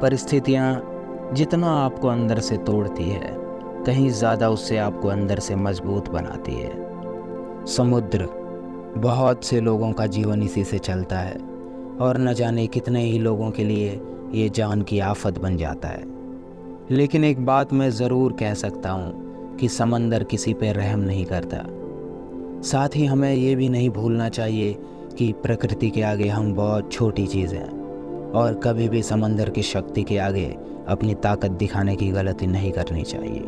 परिस्थितियाँ जितना आपको अंदर से तोड़ती है, कहीं ज़्यादा उससे आपको अंदर से मजबूत बनाती है। समुद्र, बहुत से लोगों का जीवन इसी से चलता है और न जाने कितने ही लोगों के लिए ये जान की आफत बन जाता है। लेकिन एक बात मैं ज़रूर कह सकता हूँ कि समंदर किसी पे रहम नहीं करता। साथ ही हमें ये भी नहीं भूलना चाहिए कि प्रकृति के आगे हम बहुत छोटी चीज़ हैं और कभी भी समंदर की शक्ति के आगे अपनी ताकत दिखाने की गलती नहीं करनी चाहिए।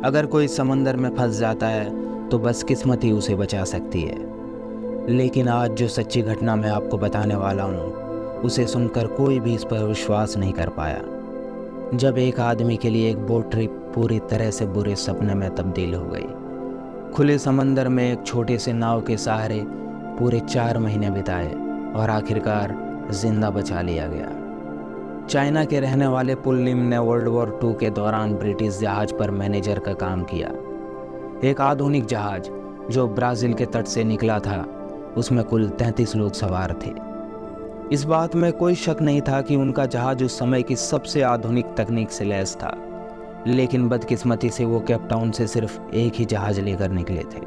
अगर कोई समंदर में फंस जाता है तो बस किस्मत ही उसे बचा सकती है। लेकिन आज जो सच्ची घटना मैं आपको बताने वाला हूँ, उसे सुनकर कोई भी इस पर विश्वास नहीं कर पाया। जब एक आदमी के लिए एक बोट ट्रिप पूरी तरह से बुरे सपने में तब्दील हो गई। खुले समंदर में एक छोटे से नाव के सहारे पूरे 4 महीने बिताए और आखिरकार जिंदा बचा लिया गया। चाइना के रहने वाले पुल लिम ने वर्ल्ड वॉर 2 के दौरान ब्रिटिश जहाज पर मैनेजर का काम किया। एक आधुनिक जहाज जो ब्राज़ील के तट से निकला था, उसमें कुल 33 लोग सवार थे। इस बात में कोई शक नहीं था कि उनका जहाज उस समय की सबसे आधुनिक तकनीक से लैस था। लेकिन बदकिस्मती से वो केप टाउन से सिर्फ एक ही जहाज लेकर निकले थे।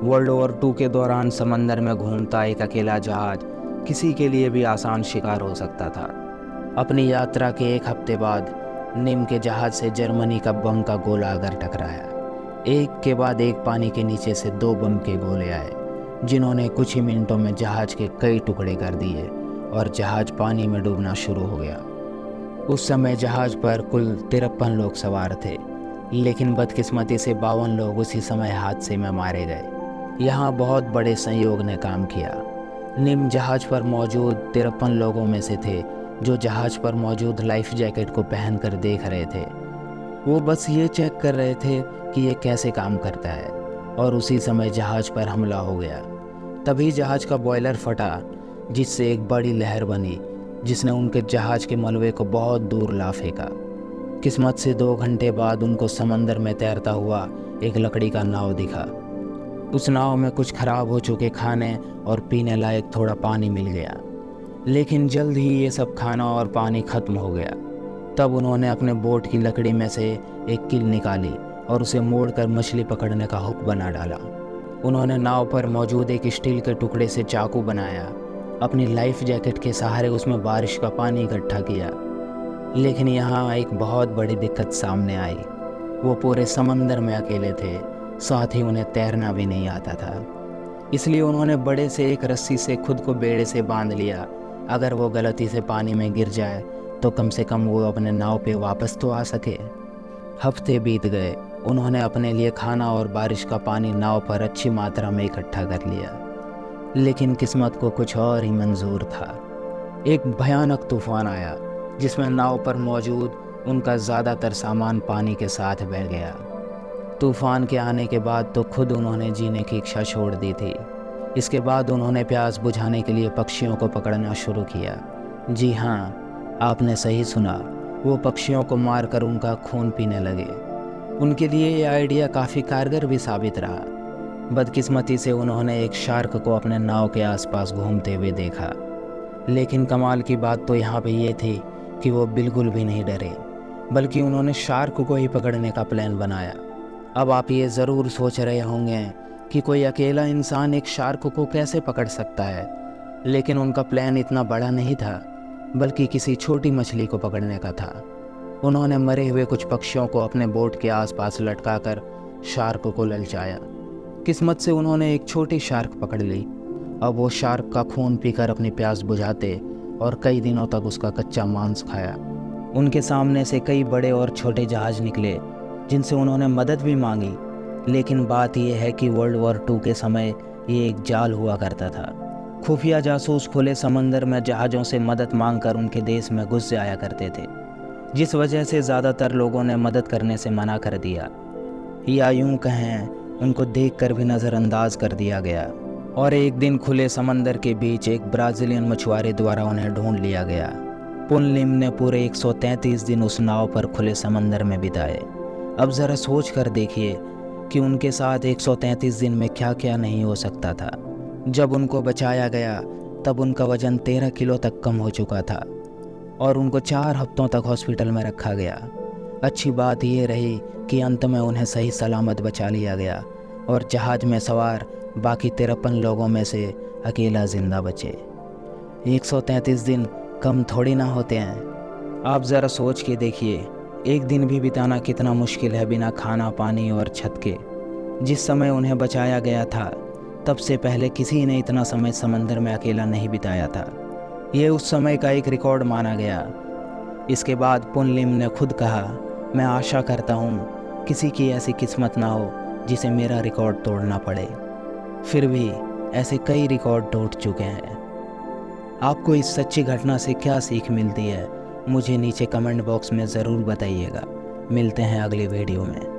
वर्ल्ड वॉर 2 के दौरान समंदर में घूमता एक अकेला जहाज किसी के लिए भी आसान शिकार हो सकता था। अपनी यात्रा के एक हफ्ते बाद निम के जहाज से जर्मनी का बम का गोला आकर टकराया। एक के बाद एक पानी के नीचे से 2 बम के गोले आए, जिन्होंने कुछ ही मिनटों में जहाज के कई टुकड़े कर दिए और जहाज पानी में डूबना शुरू हो गया। उस समय जहाज पर कुल 53 लोग सवार थे, लेकिन बदकिस्मती से 52 लोग उसी समय हादसे में मारे गए। यहाँ बहुत बड़े संयोग ने काम किया। निम जहाज पर मौजूद 53 लोगों में से थे जो जहाज पर मौजूद लाइफ जैकेट को पहनकर देख रहे थे। वो बस ये चेक कर रहे थे कि ये कैसे काम करता है, और उसी समय जहाज पर हमला हो गया। तभी जहाज का बॉयलर फटा, जिससे एक बड़ी लहर बनी जिसने उनके जहाज के मलबे को बहुत दूर ला फेंका। किस्मत से 2 घंटे बाद उनको समंदर में तैरता हुआ एक लकड़ी का नाव दिखा। उस नाव में कुछ खराब हो चुके खाने और पीने लायक थोड़ा पानी मिल गया, लेकिन जल्द ही ये सब खाना और पानी खत्म हो गया। तब उन्होंने अपने बोट की लकड़ी में से एक कील निकाली और उसे मोड़कर मछली पकड़ने का हुक बना डाला। उन्होंने नाव पर मौजूद एक स्टील के टुकड़े से चाकू बनाया। अपनी लाइफ जैकेट के सहारे उसमें बारिश का पानी इकट्ठा किया। लेकिन यहाँ एक बहुत बड़ी दिक्कत सामने आई। वो पूरे समंदर में अकेले थे, साथ ही उन्हें तैरना भी नहीं आता था। इसलिए उन्होंने बड़े से एक रस्सी से खुद को बेड़े से बांध लिया। अगर वो गलती से पानी में गिर जाए तो कम से कम वो अपने नाव पे वापस तो आ सके। हफ्ते बीत गए। उन्होंने अपने लिए खाना और बारिश का पानी नाव पर अच्छी मात्रा में इकट्ठा कर लिया, लेकिन किस्मत को कुछ और ही मंजूर था। एक भयानक तूफान आया जिसमें नाव पर मौजूद उनका ज़्यादातर सामान पानी के साथ बह गया। तूफान के आने के बाद तो खुद उन्होंने जीने की इच्छा छोड़ दी थी। इसके बाद उन्होंने प्यास बुझाने के लिए पक्षियों को पकड़ना शुरू किया। जी हाँ, आपने सही सुना, वो पक्षियों को मारकर उनका खून पीने लगे। उनके लिए ये आइडिया काफ़ी कारगर भी साबित रहा। बदकिस्मती से उन्होंने एक शार्क को अपने नाव के आसपास घूमते हुए देखा, लेकिन कमाल की बात तो यहाँ पे ये थी कि वो बिल्कुल भी नहीं डरे, बल्कि उन्होंने शार्क को ही पकड़ने का प्लान बनाया। अब आप ये ज़रूर सोच रहे होंगे कि कोई अकेला इंसान एक शार्क को कैसे पकड़ सकता है, लेकिन उनका प्लान इतना बड़ा नहीं था, बल्कि किसी छोटी मछली को पकड़ने का था। उन्होंने मरे हुए कुछ पक्षियों को अपने बोट के आसपास लटकाकर शार्क को ललचाया। किस्मत से उन्होंने एक छोटी शार्क पकड़ ली। अब वो शार्क का खून पीकर अपनी प्यास बुझाते और कई दिनों तक उसका कच्चा मांस खाया। उनके सामने से कई बड़े और छोटे जहाज निकले जिनसे उन्होंने मदद भी मांगी, लेकिन बात यह है कि वर्ल्ड वॉर 2 के समय ये एक जाल हुआ करता था। खुफिया जासूस खुले समंदर में जहाज़ों से मदद मांगकर उनके देश में घुस जाया करते थे, जिस वजह से ज़्यादातर लोगों ने मदद करने से मना कर दिया, या यूं कहें उनको देखकर भी नज़रअंदाज कर दिया गया। और एक दिन खुले समंदर के बीच एक ब्राज़ीलियन मछुआरे द्वारा उन्हें ढूंढ लिया गया। पुल लिम ने पूरे 133 दिन उस नाव पर खुले समंदर में बिताए। अब ज़रा सोच कर देखिए कि उनके साथ 133 दिन में क्या क्या नहीं हो सकता था। जब उनको बचाया गया तब उनका वज़न 13 किलो तक कम हो चुका था। और उनको 4 हफ्तों तक हॉस्पिटल में रखा गया। अच्छी बात ये रही कि अंत में उन्हें सही सलामत बचा लिया गया और जहाज़ में सवार बाकी 53 लोगों में से अकेला ज़िंदा बचे। 133 दिन कम थोड़ी ना होते हैं। आप ज़रा सोच के देखिए, एक दिन भी बिताना कितना मुश्किल है बिना खाना पानी और छत के। जिस समय उन्हें बचाया गया था तब से पहले किसी ने इतना समय समंदर में अकेला नहीं बिताया था। ये उस समय का एक रिकॉर्ड माना गया। इसके बाद पुन लिम ने खुद कहा, मैं आशा करता हूँ किसी की ऐसी किस्मत ना हो जिसे मेरा रिकॉर्ड तोड़ना पड़े। फिर भी ऐसे कई रिकॉर्ड टूट चुके हैं। आपको इस सच्ची घटना से क्या सीख मिलती है, मुझे नीचे कमेंट बॉक्स में ज़रूर बताइएगा। मिलते हैं अगली वीडियो में।